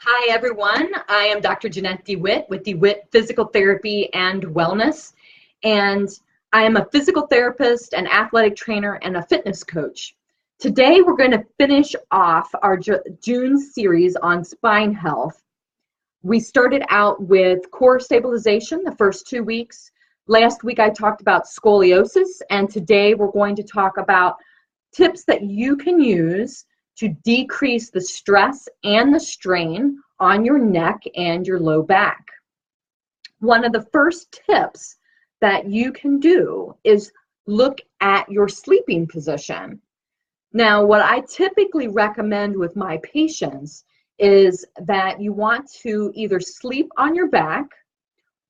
Hi, everyone. I am Dr. Jeanette DeWitt with DeWitt Physical Therapy and Wellness, and I am a physical therapist, an athletic trainer, and a fitness coach. Today, we're going to finish off our June series on spine health. We started out with core stabilization the first 2 weeks. Last week, I talked about scoliosis, and today we're going to talk about tips that you can use to decrease the stress and the strain on your neck and your low back. One of the first tips that you can do is look at your sleeping position. Now, what I typically recommend with my patients is that you want to either sleep on your back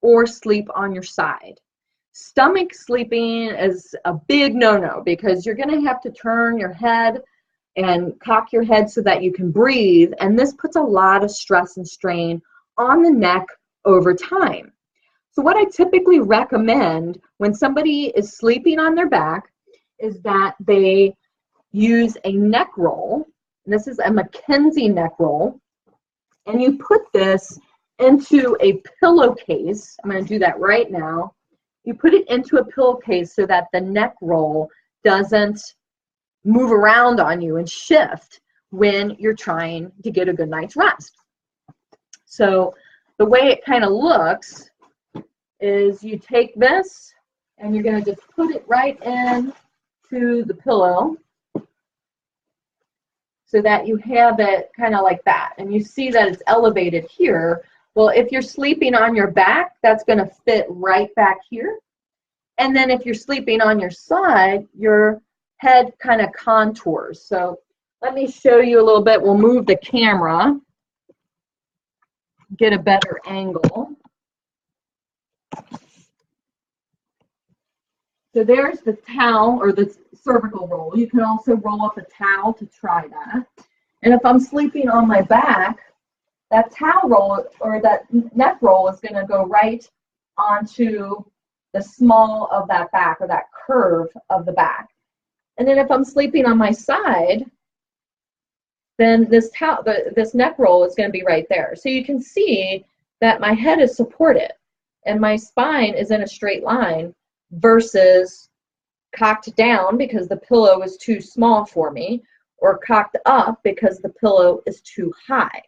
or sleep on your side. Stomach sleeping is a big no-no because you're going to have to turn your head and cock your head so that you can breathe, and this puts a lot of stress and strain on the neck over time. So what I typically recommend when somebody is sleeping on their back is that they use a neck roll. This is a Mackenzie neck roll, and you put this into a pillowcase. I'm going to do that right now. You put it into a pillowcase so that the neck roll doesn't move around on you and shift when you're trying to get a good night's rest. So the way it kind of looks is you take this and you're going to just put it right in to the pillow so that you have it kind of like that. And you see that it's elevated here. Well, if you're sleeping on your back, that's going to fit right back here. And then if you're sleeping on your side, your head kind of contours. So let me show you a little bit. We'll move the camera, get a better angle. So there's the towel or the cervical roll. You can also roll up a towel to try that. And if I'm sleeping on my back, that towel roll or that neck roll is going to go right onto the small of that back or that curve of the back. And then if I'm sleeping on my side, then this neck roll is going to be right there. So you can see that my head is supported and my spine is in a straight line versus cocked down because the pillow is too small for me, or cocked up because the pillow is too high.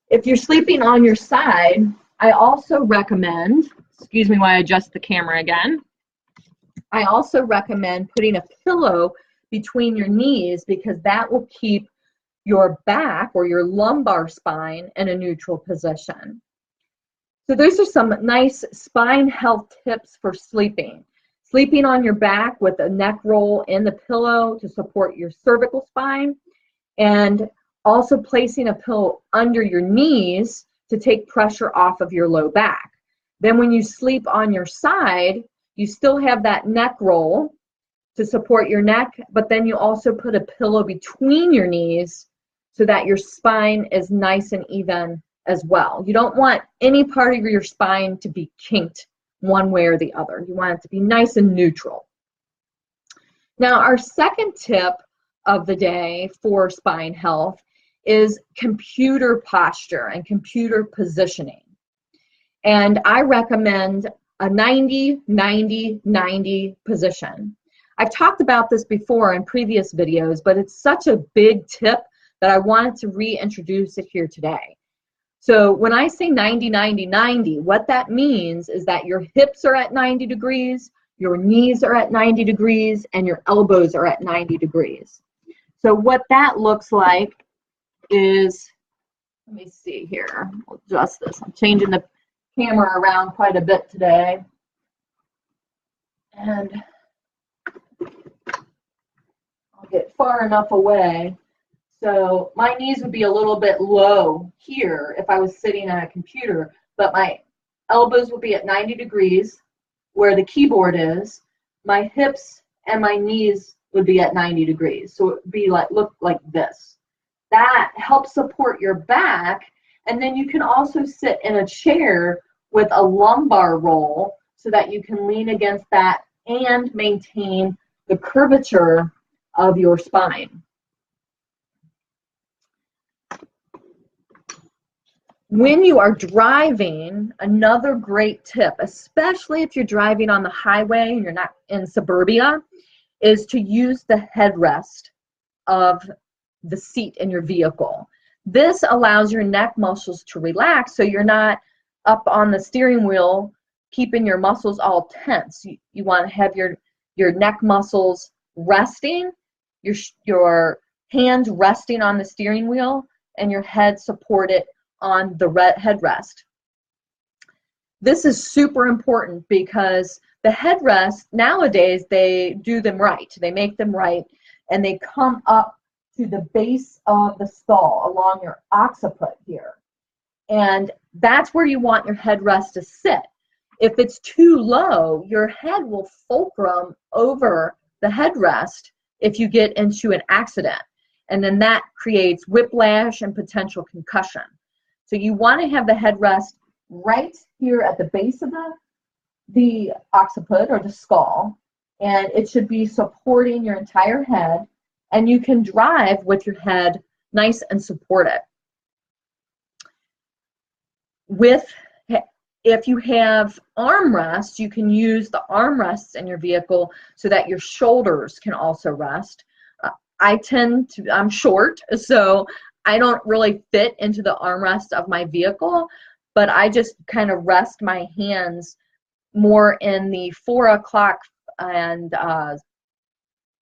If you're sleeping on your side, I also recommend, excuse me while I adjust the camera again, I also recommend putting a pillow between your knees because that will keep your back or your lumbar spine in a neutral position. So those are some nice spine health tips for sleeping. Sleeping on your back with a neck roll in the pillow to support your cervical spine, and also placing a pillow under your knees to take pressure off of your low back. Then when you sleep on your side, you still have that neck roll to support your neck, but then you also put a pillow between your knees so that your spine is nice and even as well. You don't want any part of your spine to be kinked one way or the other. You want it to be nice and neutral. Now, our second tip of the day for spine health is computer posture and computer positioning. And I recommend a 90-90-90 position. I've talked about this before in previous videos, but it's such a big tip that I wanted to reintroduce it here today. So when I say 90-90-90, what that means is that your hips are at 90 degrees, your knees are at 90 degrees, and your elbows are at 90 degrees. So what that looks like is, let me see here, I'll adjust this. I'm changing the camera around quite a bit today, and I'll get far enough away so my knees would be a little bit low here if I was sitting at a computer, but my elbows would be at 90 degrees where the keyboard is. My hips and my knees would be at 90 degrees, so it would be like, look like this. That helps support your back. And then you can also sit in a chair with a lumbar roll so that you can lean against that and maintain the curvature of your spine. When you are driving, another great tip, especially if you're driving on the highway and you're not in suburbia, is to use the headrest of the seat in your vehicle. This allows your neck muscles to relax so you're not up on the steering wheel keeping your muscles all tense. You want to have your neck muscles resting, your hands resting on the steering wheel, and your head supported on the headrest. This is super important because the headrest, nowadays, they do them right. They make them right, and they come up to the base of the skull along your occiput here. And that's where you want your headrest to sit. If it's too low, your head will fulcrum over the headrest if you get into an accident. And then that creates whiplash and potential concussion. So you want to have the headrest right here at the base of the occiput or the skull, and it should be supporting your entire head, and you can drive with your head nice and supported. If you have armrests, you can use the armrests in your vehicle so that your shoulders can also rest. I'm short, so I don't really fit into the armrest of my vehicle, but I just kind of rest my hands more in the 4 o'clock and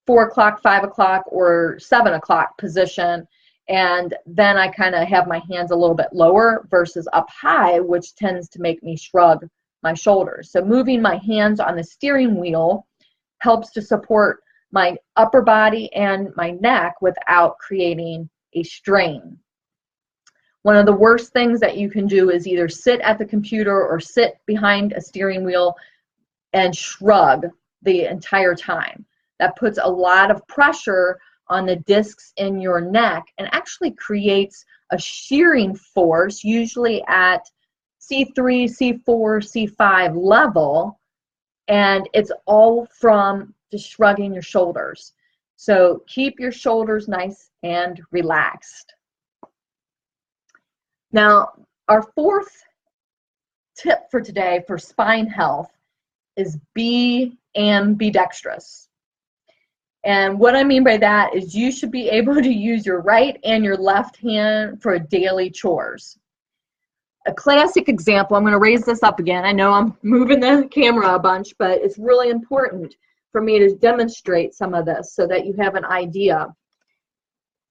4 o'clock, 5 o'clock, or 7 o'clock position. And then I kind of have my hands a little bit lower versus up high, which tends to make me shrug my shoulders. So moving my hands on the steering wheel helps to support my upper body and my neck without creating a strain. One of the worst things that you can do is either sit at the computer or sit behind a steering wheel and shrug the entire time. That puts a lot of pressure on the discs in your neck and actually creates a shearing force, usually at C3, C4, C5 level, and it's all from just shrugging your shoulders. So keep your shoulders nice and relaxed. Now, our fourth tip for today for spine health is be ambidextrous. And what I mean by that is you should be able to use your right and your left hand for daily chores. A classic example, I'm going to raise this up again. I know I'm moving the camera a bunch, but it's really important for me to demonstrate some of this so that you have an idea.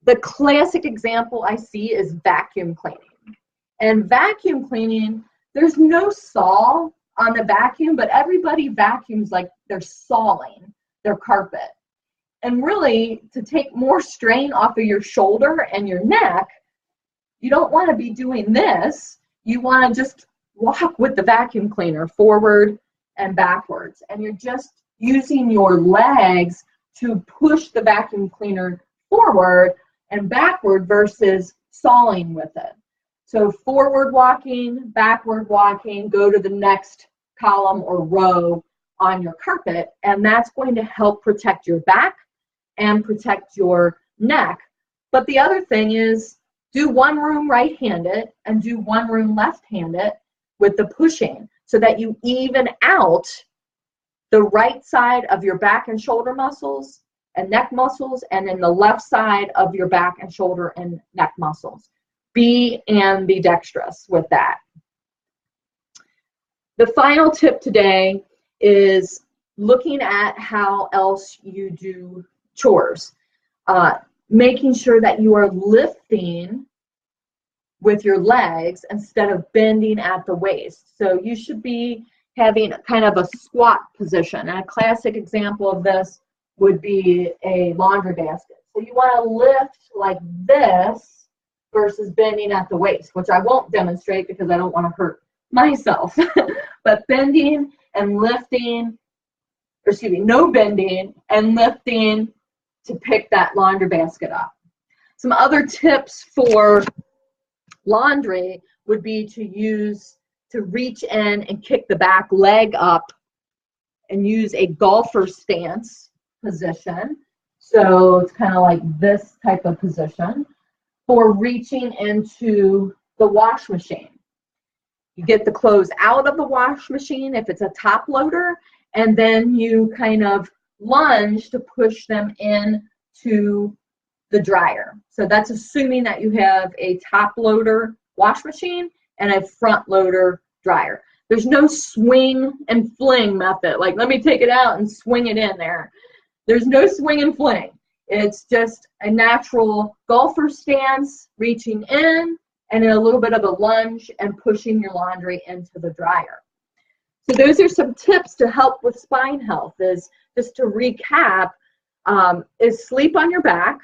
The classic example I see is vacuum cleaning. And vacuum cleaning, there's no saw on the vacuum, but everybody vacuums like they're sawing their carpet. And really, to take more strain off of your shoulder and your neck, you don't want to be doing this. You want to just walk with the vacuum cleaner forward and backwards. And you're just using your legs to push the vacuum cleaner forward and backward versus sawing with it. So forward walking, backward walking, go to the next column or row on your carpet, and that's going to help protect your back and protect your neck. But the other thing is do one room right-handed and do one room left-handed with the pushing so that you even out the right side of your back and shoulder muscles and neck muscles, and then the left side of your back and shoulder and neck muscles. Be ambidextrous with that. The final tip today is looking at how else you do chores. Making sure that you are lifting with your legs instead of bending at the waist. So you should be having kind of a squat position. And a classic example of this would be a laundry basket. So you want to lift like this versus bending at the waist, which I won't demonstrate because I don't want to hurt myself. But bending and lifting, or excuse me, no bending and lifting to pick that laundry basket up. Some other tips for laundry would be to reach in and kick the back leg up and use a golfer stance position. So it's kind of like this type of position for reaching into the wash machine. You get the clothes out of the wash machine if it's a top loader, and then you kind of lunge to push them into the dryer. So that's assuming that you have a top loader wash machine and a front loader dryer. There's no swing and fling method, like let me take it out and swing it in there. There's no swing and fling. It's just a natural golfer stance, reaching in, and then a little bit of a lunge and pushing your laundry into the dryer. So those are some tips to help with spine health. Is just to recap, is sleep on your back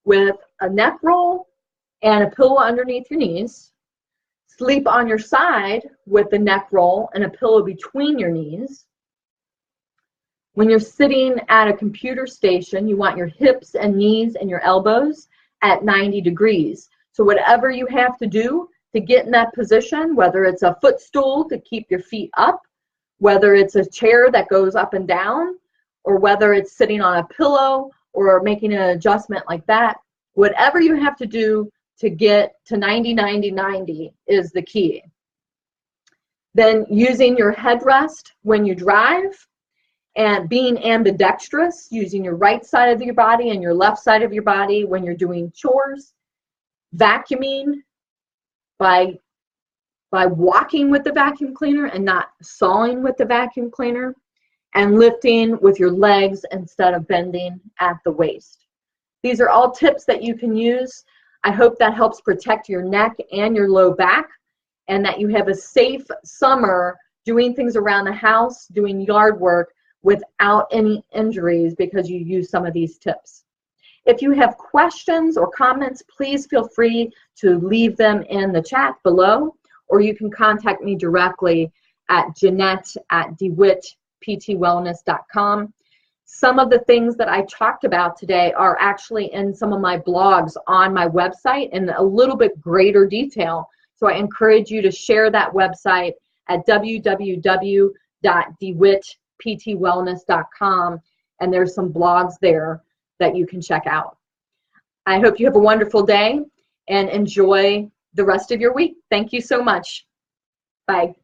with a neck roll and a pillow underneath your knees. Sleep on your side with the neck roll and a pillow between your knees. When you're sitting at a computer station, you want your hips and knees and your elbows at 90 degrees. So whatever you have to do to get in that position, whether it's a footstool to keep your feet up, whether it's a chair that goes up and down, or whether it's sitting on a pillow or making an adjustment like that, whatever you have to do to get to 90, 90, 90 is the key. Then using your headrest when you drive, and being ambidextrous, using your right side of your body and your left side of your body when you're doing chores. Vacuuming by walking with the vacuum cleaner and not sawing with the vacuum cleaner. And lifting with your legs instead of bending at the waist. These are all tips that you can use. I hope that helps protect your neck and your low back, and that you have a safe summer doing things around the house, doing yard work without any injuries because you use some of these tips. If you have questions or comments, please feel free to leave them in the chat below, or you can contact me directly at Jeanette@DeWittPTWellness.com. Some of the things that I talked about today are actually in some of my blogs on my website in a little bit greater detail. So I encourage you to share that website at www.DeWittPTWellness.com, and there's some blogs there that you can check out. I hope you have a wonderful day and enjoy the rest of your week. Thank you so much. Bye.